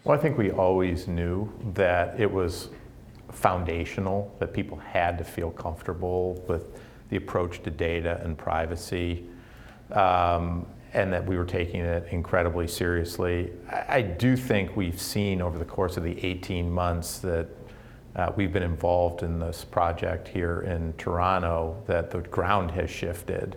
Well, I think we always knew that it was foundational, that people had to feel comfortable with the approach to data and privacy, and that we were taking it incredibly seriously. I do think we've seen over the course of the 18 months that we've been involved in this project here in Toronto that the ground has shifted.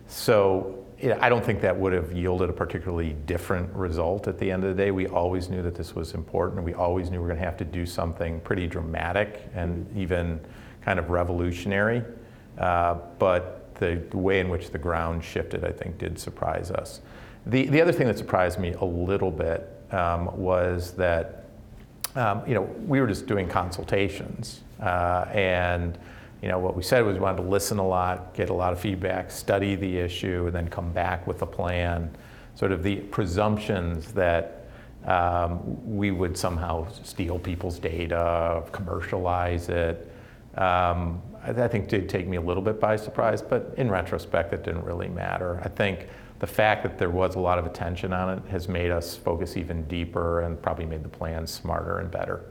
So I don't think that would have yielded a particularly different result at the end of the day. We always knew that this was important. We always knew we were going to have to do something pretty dramatic and even kind of revolutionary. But the way in which the ground shifted, I think, did surprise us. The other thing that surprised me a little bit was that we were just doing consultations, and what we said was we wanted to listen a lot, get a lot of feedback, study the issue, and then come back with a plan. Sort of the presumptions that we would somehow steal people's data, commercialize it, I think did take me a little bit by surprise, but in retrospect, it didn't really matter. I think the fact that there was a lot of attention on it has made us focus even deeper and probably made the plan smarter and better.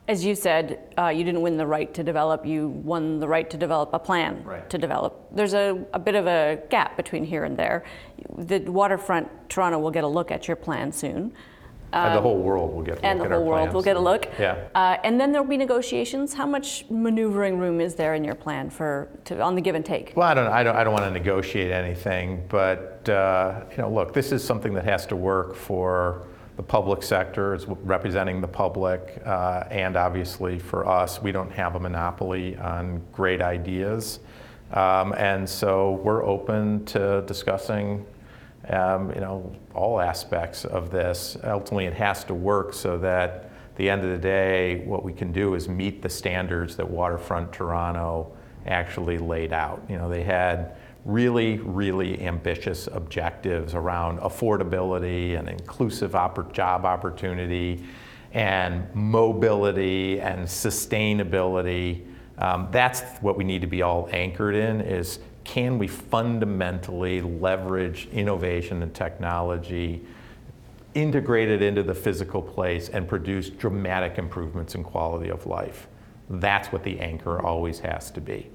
As you said, you didn't win the right to develop, you won the right to develop a plan to develop. There's a bit of a gap between here and there. The Waterfront Toronto will get a look at your plan soon. And the whole world will get a look at our plans. And the whole world will get a look. Yeah. And then there'll be negotiations. How much maneuvering room is there in your plan on the give and take? Well, I don't want to negotiate anything, but look, this is something that has to work for the public sector, is representing the public, and obviously for us, we don't have a monopoly on great ideas, and so we're open to discussing all aspects of this. Ultimately, it has to work so that at the end of the day, what we can do is meet the standards that Waterfront Toronto actually laid out. They had really, really ambitious objectives around affordability and inclusive job opportunity and mobility and sustainability. That's what we need to be all anchored in, is can we fundamentally leverage innovation and technology, integrate it into the physical place, and produce dramatic improvements in quality of life? That's what the anchor always has to be.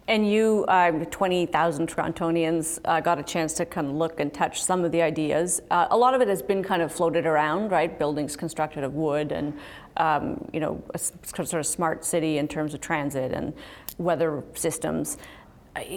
And you, 20,000 Torontonians, got a chance to kind of look and touch some of the ideas. A lot of it has been kind of floated around, right? Buildings constructed of wood and, a sort of smart city in terms of transit and weather systems.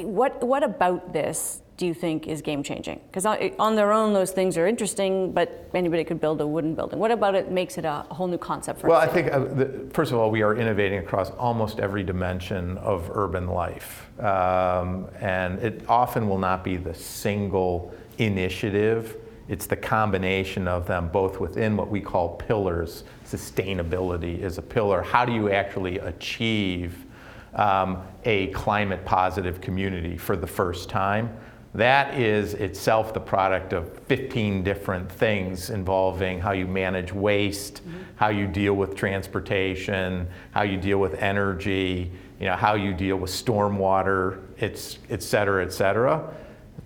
What about this do you think is game changing? Because on their own, those things are interesting, but anybody could build a wooden building. What about it makes it a whole new concept for us? Well, I think, first of all, we are innovating across almost every dimension of urban life. And it often will not be the single initiative. It's the combination of them, both within what we call pillars. Sustainability is a pillar. How do you actually achieve a climate positive community for the first time? That is itself the product of 15 different things involving how you manage waste, how you deal with transportation, how you deal with energy, how you deal with stormwater, et cetera, et cetera.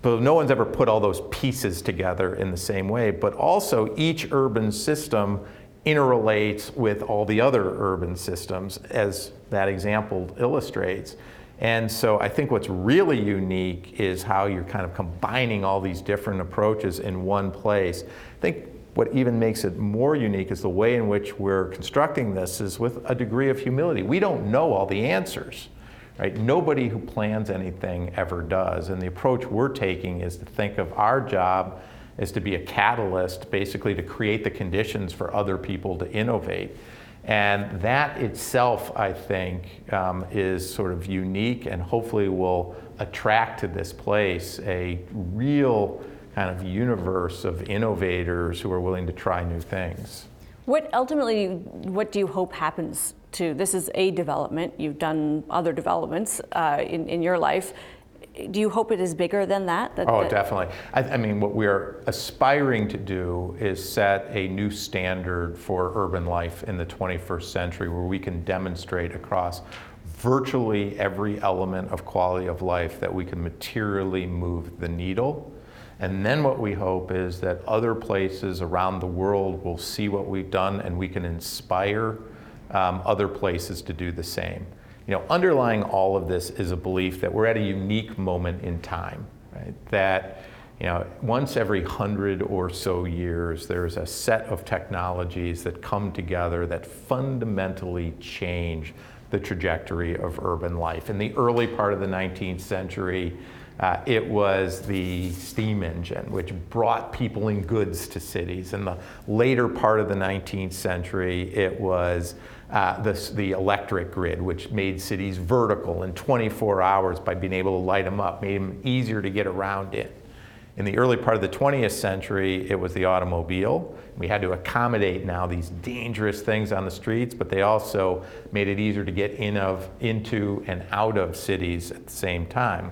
But no one's ever put all those pieces together in the same way. But also each urban system interrelates with all the other urban systems, as that example illustrates. And so I think what's really unique is how you're kind of combining all these different approaches in one place. I think what even makes it more unique is the way in which we're constructing this is with a degree of humility. We don't know all the answers, right? Nobody who plans anything ever does. And the approach we're taking is to think of our job as to be a catalyst, basically to create the conditions for other people to innovate. And that itself, I think, is sort of unique and hopefully will attract to this place a real kind of universe of innovators who are willing to try new things. What do you hope happens to, this is a development, you've done other developments in your life. Do you hope it is bigger than that? Definitely. I mean, what we're aspiring to do is set a new standard for urban life in the 21st century where we can demonstrate across virtually every element of quality of life that we can materially move the needle. And then what we hope is that other places around the world will see what we've done, and we can inspire other places to do the same. Underlying all of this is a belief that we're at a unique moment in time, right? That once every 100 or so years, there's a set of technologies that come together that fundamentally change the trajectory of urban life. In the early part of the 19th century, it was the steam engine, which brought people and goods to cities. In the later part of the 19th century, it was the electric grid, which made cities vertical in 24 hours by being able to light them up, made them easier to get around in. In the early part of the 20th century, it was the automobile. We had to accommodate now these dangerous things on the streets, but they also made it easier to get into and out of cities at the same time.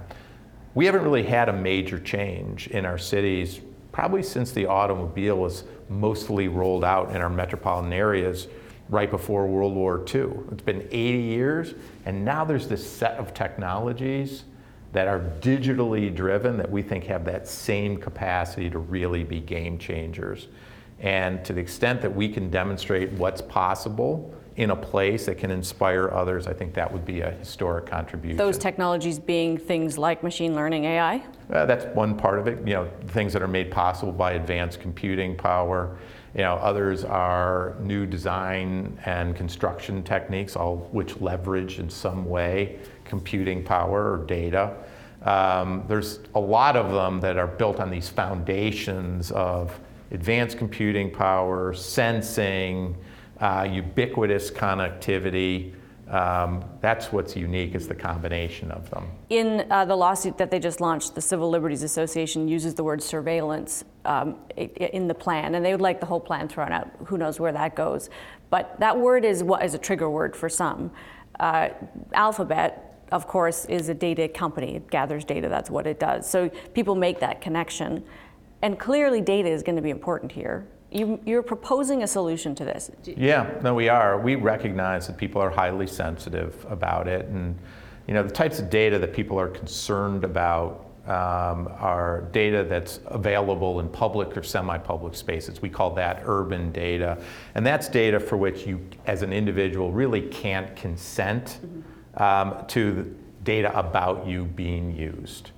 We haven't really had a major change in our cities probably since the automobile was mostly rolled out in our metropolitan areas right before World War II. It's been 80 years, and now there's this set of technologies that are digitally driven that we think have that same capacity to really be game changers. And to the extent that we can demonstrate what's possible in a place that can inspire others, I think that would be a historic contribution. Those technologies being things like machine learning, AI? That's one part of it, things that are made possible by advanced computing power. Others are new design and construction techniques, all which leverage in some way computing power or data. There's a lot of them that are built on these foundations of advanced computing power, sensing, ubiquitous connectivity. That's what's unique, is the combination of them. In the lawsuit that they just launched, the Civil Liberties Association uses the word surveillance in the plan, and they would like the whole plan thrown out. Who knows where that goes? But that word is a trigger word for some. Alphabet, of course, is a data company. It gathers data, that's what it does. So people make that connection. And clearly data is going to be important here. You're proposing a solution to this. Yeah, no, we are. We recognize that people are highly sensitive about it. And the types of data that people are concerned about are data that's available in public or semi-public spaces. We call that urban data. And that's data for which you, as an individual, really can't consent to data about you being used.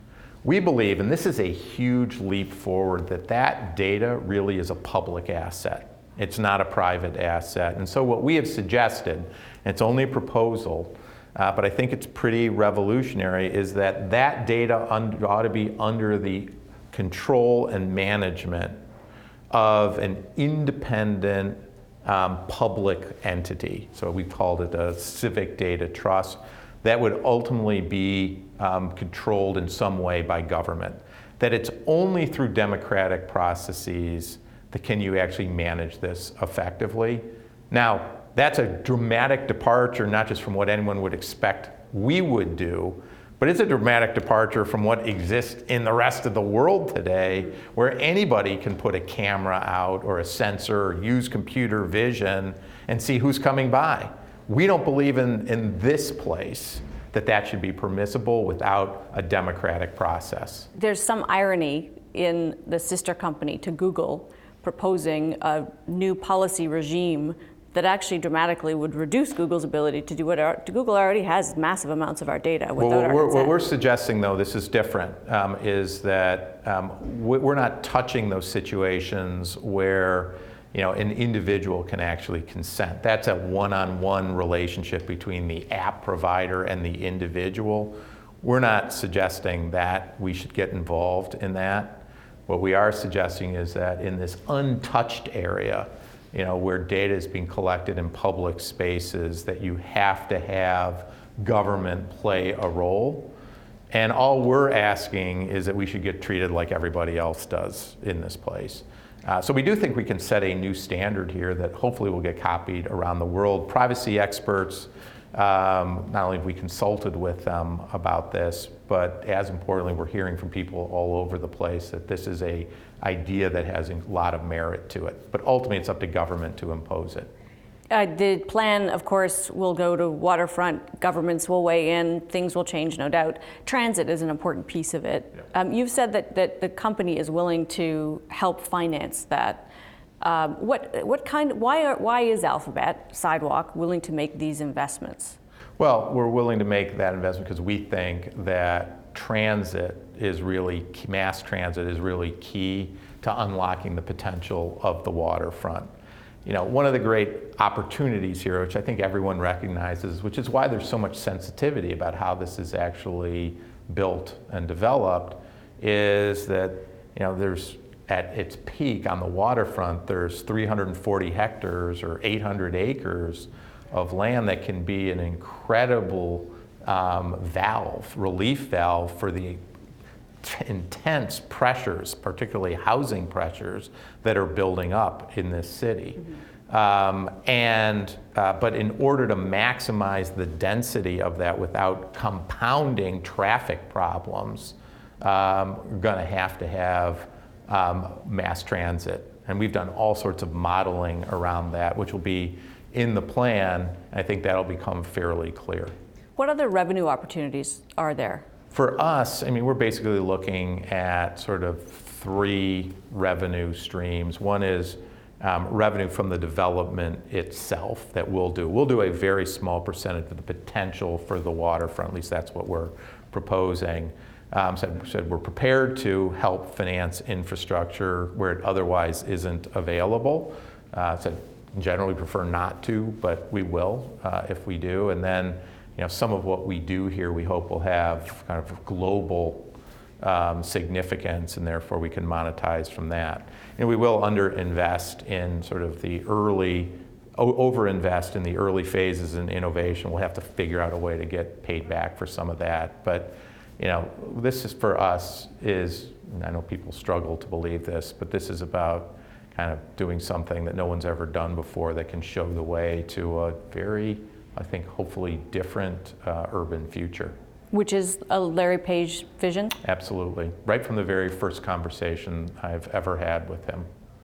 We believe, and this is a huge leap forward, that data really is a public asset. It's not a private asset. And so what we have suggested, and it's only a proposal, but I think it's pretty revolutionary, is that data ought to be under the control and management of an independent public entity. So we've called it a civic data trust that would ultimately be controlled in some way by government. That it's only through democratic processes that can you actually manage this effectively. Now, that's a dramatic departure, not just from what anyone would expect we would do, but it's a dramatic departure from what exists in the rest of the world today, where anybody can put a camera out or a sensor or use computer vision and see who's coming by. We don't believe in this place that should be permissible without a democratic process. There's some irony in the sister company to Google proposing a new policy regime that actually dramatically would reduce Google's ability to do what Google already has massive amounts of our data without our consent. What we're suggesting, though, this is different, is that we're not touching those situations where an individual can actually consent. That's a one-on-one relationship between the app provider and the individual. We're not suggesting that we should get involved in that. What we are suggesting is that in this untouched area, where data is being collected in public spaces, that you have to have government play a role. And all we're asking is that we should get treated like everybody else does in this place. So we do think we can set a new standard here that hopefully will get copied around the world. Privacy experts, not only have we consulted with them about this, but as importantly, we're hearing from people all over the place that this is an idea that has a lot of merit to it. But ultimately, it's up to government to impose it. The plan, of course, will go to waterfront. Governments will weigh in. Things will change, no doubt. Transit is an important piece of it. Yeah. You've said that the company is willing to help finance that. Why is Alphabet Sidewalk willing to make these investments? Well, we're willing to make that investment because we think that mass transit is really key to unlocking the potential of the waterfront. One of the great opportunities here, which I think everyone recognizes, which is why there's so much sensitivity about how this is actually built and developed, is that there's, at its peak on the waterfront, there's 340 hectares or 800 acres of land that can be an incredible relief valve for the intense pressures, particularly housing pressures, that are building up in this city. Mm-hmm. But in order to maximize the density of that without compounding traffic problems, we're going to have mass transit. And we've done all sorts of modeling around that, which will be in the plan. I think that'll become fairly clear. What other revenue opportunities are there? For us, we're basically looking at sort of 3 revenue streams. One is revenue from the development itself that we'll do. We'll do a very small percentage of the potential for the waterfront, at least that's what we're proposing. Said we're prepared to help finance infrastructure where it otherwise isn't available. Said generally prefer not to, but we will if we do. And then some of what we do here we hope will have kind of global significance, and therefore we can monetize from that. And we will overinvest in the early phases in innovation. We'll have to figure out a way to get paid back for some of that. But this is for us and I know people struggle to believe this, but this is about kind of doing something that no one's ever done before that can show the way to a very, I think, hopefully different urban future. Which is a Larry Page vision? Absolutely. Right from the very first conversation I've ever had with him.